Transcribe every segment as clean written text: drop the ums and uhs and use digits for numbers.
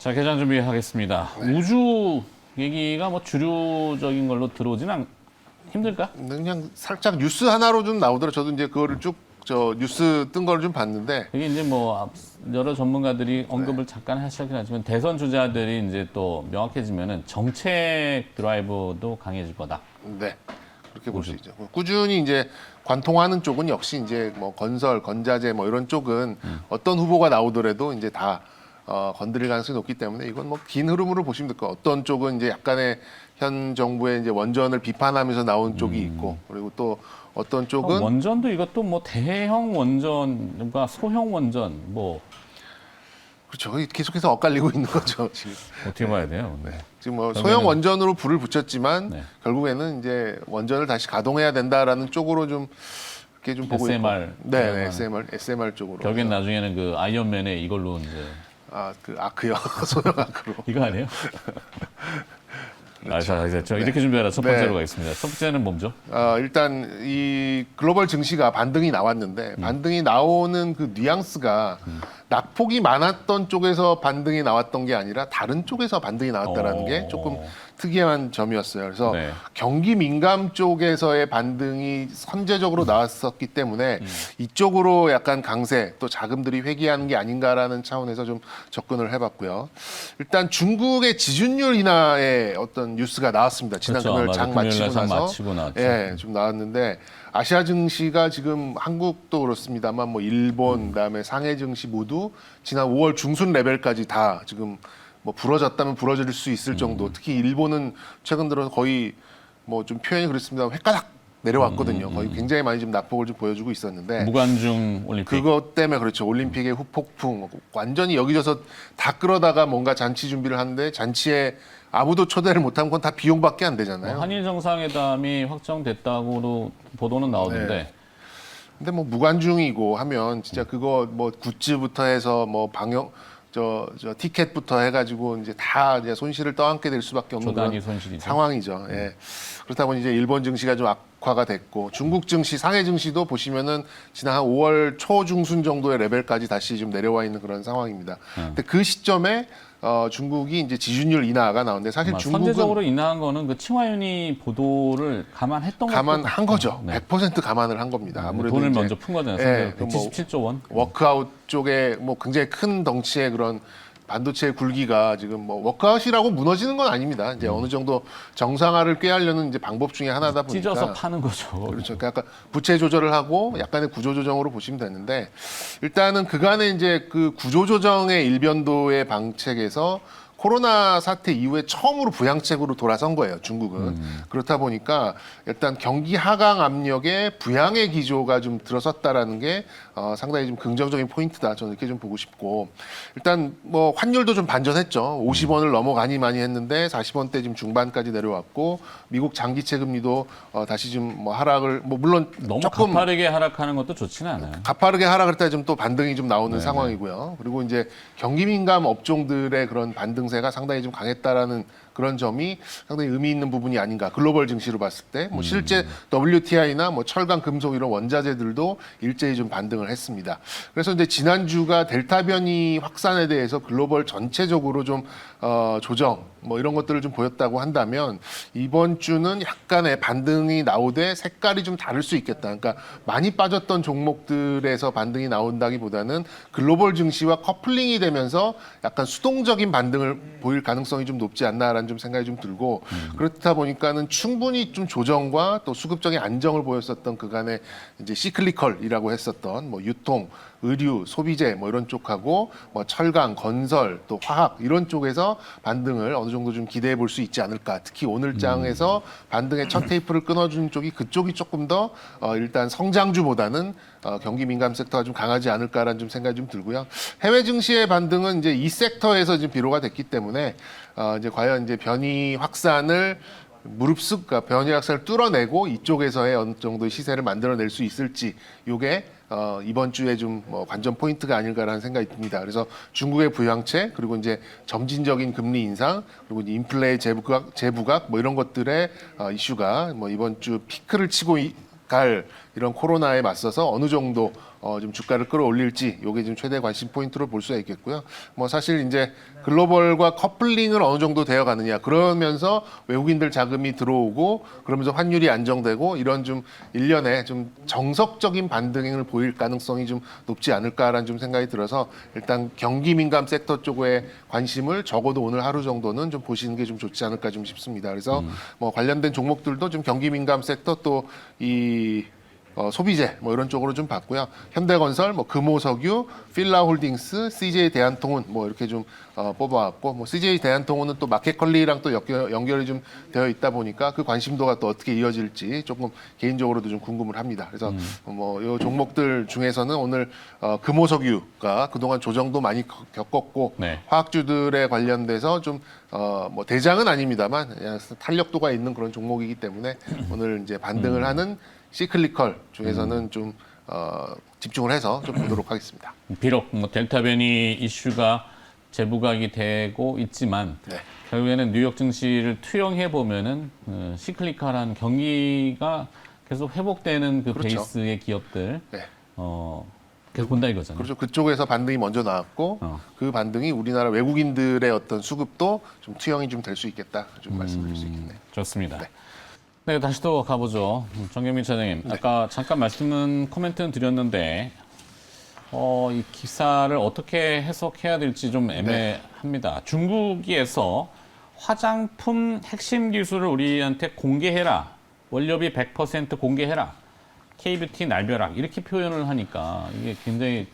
자, 개장 준비하겠습니다. 네. 우주 얘기가 뭐 주류적인 걸로 들어오진 힘들까? 그냥 살짝 뉴스 하나로 좀 나오더라고요. 저도 이제 그거를 쭉 뉴스 뜬 거를 좀 봤는데 이게 이제 뭐 여러 전문가들이 언급을 잠깐 하셨긴 하지만 대선 주자들이 이제 또 명확해지면은 정책 드라이브도 강해질 거다. 네. 그렇게 볼 수 있죠. 꾸준히 이제 관통하는 쪽은 역시 이제 뭐 건설, 건자재 뭐 이런 쪽은 어떤 후보가 나오더라도 이제 다 건드릴 가능성이 높기 때문에 이건 뭐 긴 흐름으로 보시면 될 거예요. 어떤 쪽은 이제 약간의 현 정부의 이제 원전을 비판하면서 나온 쪽이 있고 그리고 또 어떤 쪽은 원전도 이것도 뭐 대형 원전과 소형 원전 뭐 그렇죠. 계속해서 엇갈리고 있는 거죠. 지금. 어떻게 봐야 돼요? 네. 지금 뭐 그러면은- 소형 원전으로 불을 붙였지만 네. 결국에는 이제 원전을 다시 가동해야 된다라는 쪽으로 좀 이렇게 좀 보고 SMR 있고. 네, SMR 쪽으로. 결국엔 나중에는 그 아이언맨의 이걸로 이제 그 아크요. 소형 아크로. 이거 아니에요? 자, 이제 저 이렇게 준비하라 첫 번째로 네. 가겠습니다. 첫 번째는 뭐죠? 일단 이 글로벌 증시가 반등이 나왔는데 반등이 나오는 그 뉘앙스가 낙폭이 많았던 쪽에서 반등이 나왔던 게 아니라 다른 쪽에서 반등이 나왔다라는 게 조금 특이한 점이었어요. 그래서 네. 경기 민감 쪽에서의 반등이 선제적으로 나왔었기 때문에 이쪽으로 약간 강세 또 자금들이 회귀하는 게 아닌가라는 차원에서 좀 접근을 해봤고요. 일단 중국의 지준율 인하의 어떤 뉴스가 나왔습니다. 지난 그렇죠. 금요일 맞아. 장 금요일 날 마치고 장 나서 마치고 나왔죠. 예, 좀 나왔는데 아시아 증시가 지금 한국도 그렇습니다만 뭐 일본 그다음에 상해 증시 모두 지난 5월 중순 레벨까지 다 지금 뭐 부러졌다면 부러질 수 있을 정도. 특히 일본은 최근 들어서 거의 뭐 좀 표현이 그렇습니다. 횟가닥 내려왔거든요. 거의 굉장히 많이 지금 낙폭을 좀 보여주고 있었는데 무관중 올림픽. 그것 때문에 그렇죠. 올림픽의 후폭풍 완전히 여기저서 다 끌어다가 뭔가 잔치 준비를 하는데 잔치에 아무도 초대를 못하면 그건 다 비용밖에 안 되잖아요. 한일 정상회담이 확정됐다고도 보도는 나오던데 네. 근데 뭐 무관중이고 하면 진짜 그거 뭐 굿즈부터 해서 뭐 방역 저 티켓부터 해가지고 이제 다 이제 손실을 떠안게 될 수밖에 없는 조단위 그런 손실이죠. 상황이죠. 예. 그렇다 보니 이제 일본 증시가 좀 악화가 됐고 중국 증시, 상해 증시도 보시면은 지난 한 5월 초중순 정도의 레벨까지 다시 좀 내려와 있는 그런 상황입니다. 근데 그 시점에 중국이 이제 지준율 인하가 나오는데 사실 중국은 선제적으로 인하한 거는 그 칭화윤이 보도를 감안했던 것도 감안한 거죠. 네. 100% 감안을 한 겁니다. 아무래도 돈을 이제 먼저 푼 거잖아요. 예, 177조 원. 워크아웃 쪽에 뭐 굉장히 큰 덩치의 그런 반도체 굴기가 지금 뭐 워크아웃이라고 무너지는 건 아닙니다. 이제 어느 정도 정상화를 꾀하려는 이제 방법 중에 하나다 보니까 찢어서 파는 거죠. 그렇죠. 그러니까 약간 부채 조절을 하고 약간의 구조 조정으로 보시면 되는데 일단은 그간의 이제 그 구조 조정의 일변도의 방책에서 코로나 사태 이후에 처음으로 부양책으로 돌아선 거예요, 중국은. 그렇다 보니까 일단 경기 하강 압력에 부양의 기조가 좀 들어섰다라는 게 상당히 좀 긍정적인 포인트다. 저는 이렇게 좀 보고 싶고. 일단 뭐 환율도 좀 반전했죠. 50원을 넘어가니 많이 했는데 40원대 지금 중반까지 내려왔고 미국 장기채 금리도 다시 좀 뭐 하락을 뭐 물론 너무 조금 가파르게 하락하는 것도 좋지는 않아요. 가파르게 하락할 때 좀 또 반등이 좀 나오는 상황이고요. 그리고 이제 경기 민감 업종들의 그런 반등세가 상당히 좀 강했다라는 그런 점이 상당히 의미 있는 부분이 아닌가. 글로벌 증시로 봤을 때, 뭐 실제 WTI나 뭐 철강, 금속 이런 원자재들도 일제히 좀 반등을 했습니다. 그래서 이제 지난주가 델타 변이 확산에 대해서 글로벌 전체적으로 좀 조정 뭐 이런 것들을 좀 보였다고 한다면 이번 주는 약간의 반등이 나오되 색깔이 좀 다를 수 있겠다. 그러니까 많이 빠졌던 종목들에서 반등이 나온다기보다는 글로벌 증시와 커플링이 되면서 약간 수동적인 반등을 보일 가능성이 좀 높지 않나라는 좀 생각이 좀 들고 그렇다 보니까는 충분히 좀 조정과 또 수급적인 안정을 보였었던 그간의 이제 시클리컬이라고 했었던 뭐 유통, 의류, 소비재 뭐 이런 쪽하고 뭐 철강, 건설, 또 화학 이런 쪽에서 반등을 어느 정도 좀 기대해 볼 수 있지 않을까. 특히 오늘 장에서 반등의 첫 테이프를 끊어준 쪽이 그쪽이 조금 더 일단 성장주보다는 경기 민감 섹터가 좀 강하지 않을까라는 좀 생각이 좀 들고요. 해외 증시의 반등은 이제 이 섹터에서 지금 비로가 됐기 때문에 이제 과연 이제 변이 확산을 무릅쓰, 그러니까 변이 확산을 뚫어내고 이쪽에서의 어느 정도의 시세를 만들어낼 수 있을지 요게 이번 주에 좀 뭐 관전 포인트가 아닐까라는 생각이 듭니다. 그래서 중국의 부양책 그리고 이제 점진적인 금리 인상 그리고 이제 인플레 재부각 뭐 이런 것들의 이슈가 뭐 이번 주 피크를 치고 갈 이런 코로나에 맞서서 어느 정도 좀 주가를 끌어올릴지 이게 지금 최대 관심 포인트로 볼 수가 있겠고요. 뭐 사실 이제 글로벌과 커플링을 어느 정도 되어 가느냐 그러면서 외국인들 자금이 들어오고 그러면서 환율이 안정되고 이런 좀 일련의 좀 정석적인 반등을 보일 가능성이 좀 높지 않을까라는 좀 생각이 들어서 일단 경기 민감 섹터 쪽에 관심을 적어도 오늘 하루 정도는 좀 보시는 게 좀 좋지 않을까 좀 싶습니다. 그래서 뭐 관련된 종목들도 좀 경기 민감 섹터 또 이 소비재 뭐 이런 쪽으로 좀 봤고요. 현대건설, 뭐 금호석유, 필라홀딩스, CJ 대한통운 뭐 이렇게 좀 뽑아왔고 뭐 CJ 대한통운은 또 마켓컬리랑 또 연결이 좀 되어 있다 보니까 그 관심도가 또 어떻게 이어질지 조금 개인적으로도 좀 궁금을 합니다. 그래서 뭐 이 종목들 중에서는 오늘 금호석유가 그동안 조정도 많이 겪었고 네. 화학주들에 관련돼서 좀 뭐 대장은 아닙니다만 탄력도가 있는 그런 종목이기 때문에 오늘 이제 반등을 하는 시클리컬 중에서는 좀 집중을 해서 좀 보도록 하겠습니다. 비록 뭐 델타 변이 이슈가 재부각이 되고 있지만 네. 결국에는 뉴욕 증시를 투영해 보면은 시클리컬한 경기가 계속 회복되는 그 그렇죠. 베이스의 기업들 네. 계속 본다 이거잖아요. 그렇죠. 그쪽에서 반등이 먼저 나왔고 그 반등이 우리나라 외국인들의 어떤 수급도 좀 투영이 좀 될 수 있겠다. 좀 말씀드릴 수 있겠네요. 좋습니다. 네. 네, 다시 또 가보죠. 정경민 차장님, 아까 잠깐 코멘트는 드렸는데 이 기사를 어떻게 해석해야 될지 좀 애매합니다. 중국에서 화장품 핵심 기술을 우리한테 공개해라. 원료비 100% 공개해라. K뷰티 날벼락 이렇게 표현을 하니까 이게 굉장히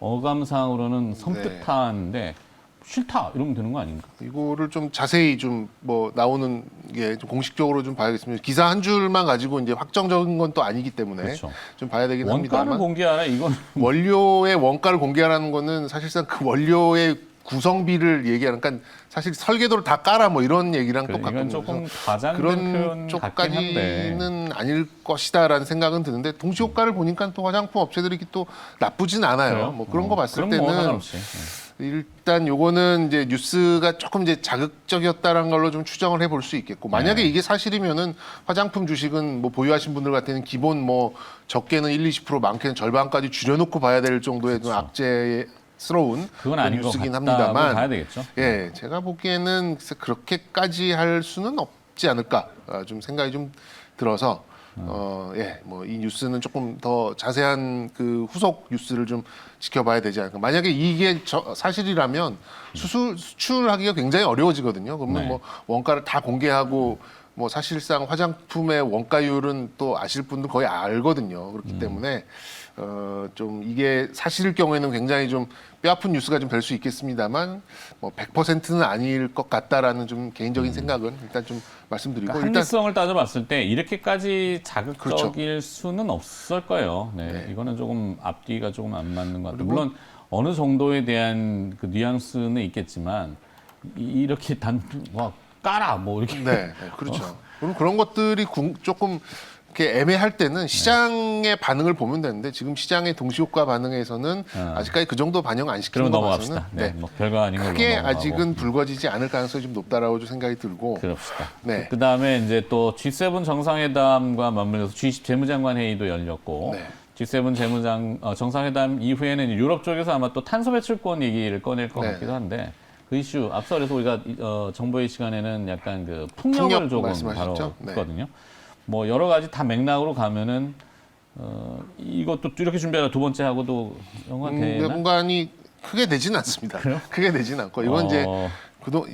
어감상으로는 섬뜩한데 싫다 이러면 되는 거 아닌가? 이거를 좀 자세히 좀 뭐 나오는 게 좀 공식적으로 좀 봐야겠습니다. 기사 한 줄만 가지고 이제 확정적인 건 또 아니기 때문에 그렇죠. 좀 봐야 되긴 원가를 합니다만 공개하라 이건 원료의 원가를 공개하라는 거는 사실상 그 원료의 구성비를 얘기하는 그러니까 사실 설계도를 다 깔아 뭐 이런 얘기랑 똑같거든요. 이건 조금 과장된 그런 표현 같긴 한데 쪽까지는 아닐 것이다라는 생각은 드는데 동시 효과를 보니까 또 화장품 업체들이 또 나쁘진 않아요. 그래요? 뭐 그런 거 봤을 그럼 뭐 때는 상관없이. 일단 요거는 이제 뉴스가 조금 이제 자극적이었다는 걸로 좀 추정을 해볼 수 있겠고 만약에 이게 사실이면은 화장품 주식은 뭐 보유하신 분들 같은 기본 뭐 적게는 1-20% 많게는 절반까지 줄여놓고 봐야 될 정도의 좀 악재스러운 그건 아닌 것 뉴스긴 같다고 합니다만 봐야 되겠죠. 예, 제가 보기에는 글쎄 그렇게까지 할 수는 없지 않을까 좀 생각이 좀 들어서 뭐 이 뉴스는 조금 더 자세한 그 후속 뉴스를 좀 지켜봐야 되지 않을까. 만약에 이게 사실이라면 수출하기가 굉장히 어려워지거든요. 그러면 네. 뭐 원가를 다 공개하고 뭐 사실상 화장품의 원가율은 또 아실 분들 거의 알거든요. 그렇기 때문에 좀 이게 사실일 경우에는 굉장히 좀 뼈아픈 뉴스가 좀 될 수 있겠습니다만 뭐 100%는 아닐 것 같다라는 좀 개인적인 생각은 일단 좀 말씀드리고 그러니까 합리성을 따져봤을 때 이렇게까지 자극적일 그렇죠. 수는 없을 거예요. 네, 네. 이거는 조금 앞뒤가 조금 안 맞는 것 같아요. 그리고- 물론 어느 정도에 대한 그 뉘앙스는 있겠지만 이렇게 와 까라 뭐 이렇게 네, 그렇죠. 그럼 그런 것들이 조금 이렇게 애매할 때는 시장의 반응을 보면 되는데 지금 시장의 동시효과 반응에서는 아직까지 그 정도 반영 안 시키는 그러면 거 봐서는 넘어갑시다. 네, 뭐 별거 아닌 걸로 크게 넘어가고. 아직은 불거지지 않을 가능성이 좀 높다라고 좀 생각이 들고 그럽시다. 네. 그 다음에 이제 또 G7 정상회담과 맞물려서 G20 재무장관 회의도 열렸고 네. G7 정상회담 이후에는 유럽 쪽에서 아마 또 탄소 배출권 얘기를 꺼낼 것 네. 같기도 한데 그 이슈 앞서 그래서 우리가 정보의 시간에는 약간 그 풍력을 풍력 조금 말씀하셨죠? 네. 다뤘거든요. 뭐 여러 가지 다 맥락으로 가면은 이것도 이렇게 준비하다 두 번째 하고도 연관되나? 연관이 크게 되지는 않습니다. 크게 되지는 않고 이건 이제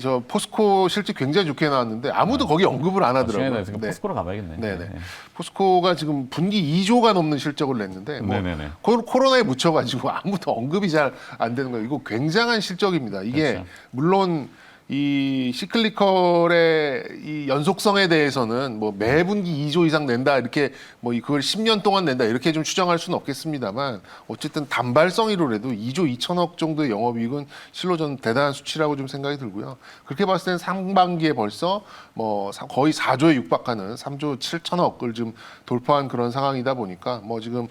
저 포스코 실적 굉장히 좋게 나왔는데 아무도 거기 언급을 안 하더라고요. 지금 네. 포스코로 가봐야겠네. 네네. 포스코가 지금 분기 2조가 넘는 실적을 냈는데 뭐 네네네. 코로나에 묻혀가지고 아무도 언급이 잘 안 되는 거예요. 이거 굉장한 실적입니다. 이게 그렇죠. 물론 이 시클리컬의 이 연속성에 대해서는 뭐 매분기 2조 이상 낸다 이렇게 뭐 그걸 10년 동안 낸다 이렇게 좀 추정할 수는 없겠습니다만 어쨌든 단발성이로라도 2조 2천억 정도의 영업이익은 실로 전 대단한 수치라고 좀 생각이 들고요. 그렇게 봤을 때는 상반기에 벌써 뭐 거의 4조에 육박하는 3조 7천억을 좀 돌파한 그런 상황이다 보니까 뭐 지금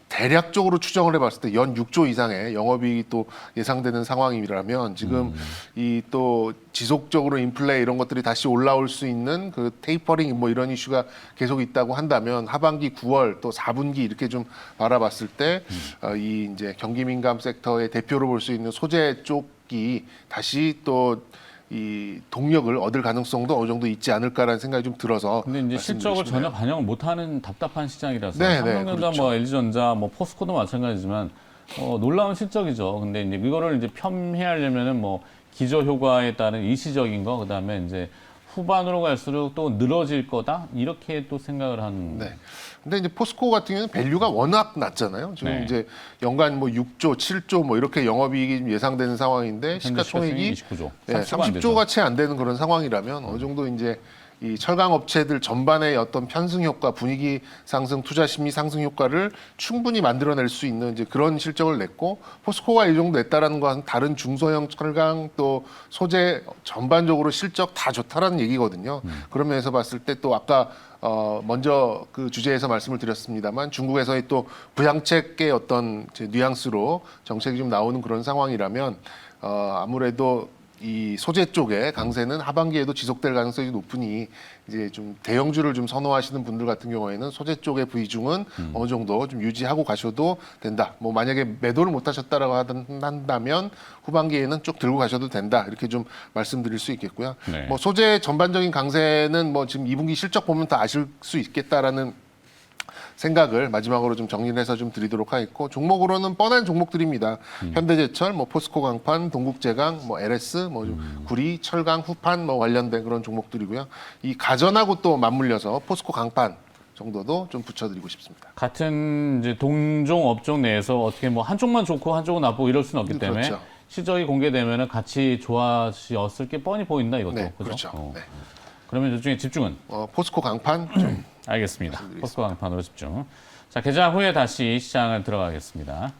대략적으로 추정을 해봤을 때 연 6조 이상의 영업이익이 또 예상되는 상황이라면 지금 이 또 지속적으로 인플레 이런 것들이 다시 올라올 수 있는 그 테이퍼링 뭐 이런 이슈가 계속 있다고 한다면 하반기 9월 또 4분기 이렇게 좀 바라봤을 때 이 이제 경기 민감 섹터의 대표로 볼 수 있는 소재 쪽이 다시 또 이 동력을 얻을 가능성도 어느 정도 있지 않을까라는 생각이 좀 들어서. 근데 이제 실적을 전혀 반영을 못하는 답답한 시장이라서 네, 삼성전자, 그렇죠. 뭐 LG전자, 뭐 포스코도 마찬가지지만 놀라운 실적이죠. 근데 이제 이거를 이제 편회하려면은 뭐 기저 효과에 따른 일시적인 거, 그다음에 이제 후반으로 갈수록 또 늘어질 거다 이렇게 또 생각을 하는. 네. 근데 이제 포스코 같은 경우는 밸류가 워낙 낮잖아요. 지금 네. 이제 연간 뭐 6조, 7조 뭐 이렇게 영업이익이 좀 예상되는 상황인데 시가총액이 29조, 네, 30조가 채 안 되는 그런 상황이라면 어느 정도 이제 이 철강 업체들 전반의 어떤 편승 효과, 분위기 상승, 투자 심리 상승 효과를 충분히 만들어낼 수 있는 이제 그런 실적을 냈고 포스코가 이 정도 냈다라는 것은 다른 중소형 철강 또 소재 전반적으로 실적 다 좋다라는 얘기거든요. 그런 면에서 봤을 때 또 아까 먼저 그 주제에서 말씀을 드렸습니다만 중국에서의 또 부양책의 어떤 이제 뉘앙스로 정책이 좀 나오는 그런 상황이라면 아무래도 이 소재 쪽의 강세는 하반기에도 지속될 가능성이 높으니 이제 좀 대형주를 좀 선호하시는 분들 같은 경우에는 소재 쪽의 비중은 어느 정도 좀 유지하고 가셔도 된다. 뭐 만약에 매도를 못 하셨다라고 한다면 후반기에는 쭉 들고 가셔도 된다. 이렇게 좀 말씀드릴 수 있겠고요. 네. 뭐 소재 전반적인 강세는 뭐 지금 2분기 실적 보면 다 아실 수 있겠다라는 생각을 마지막으로 좀 정리를 해서 좀 드리도록 하겠고 종목으로는 뻔한 종목들입니다. 현대제철, 뭐 포스코 강판, 동국제강, 뭐 LS, 뭐 구리, 철강, 후판 뭐 관련된 그런 종목들이고요. 이 가전하고 또 맞물려서 포스코 강판 정도도 좀 붙여드리고 싶습니다. 같은 이제 동종 업종 내에서 어떻게 뭐 한쪽만 좋고 한쪽은 나쁘고 이럴 수는 없기 때문에 그렇죠. 실적이 공개되면은 같이 좋아졌을 게 뻔히 보인다 이것도. 네, 그죠? 그렇죠. 네. 그러면 저 중에 집중은? 포스코 강판 좀 알겠습니다. 포스코 강판으로 집중. 자, 개장 후에 다시 시장을 들어가겠습니다.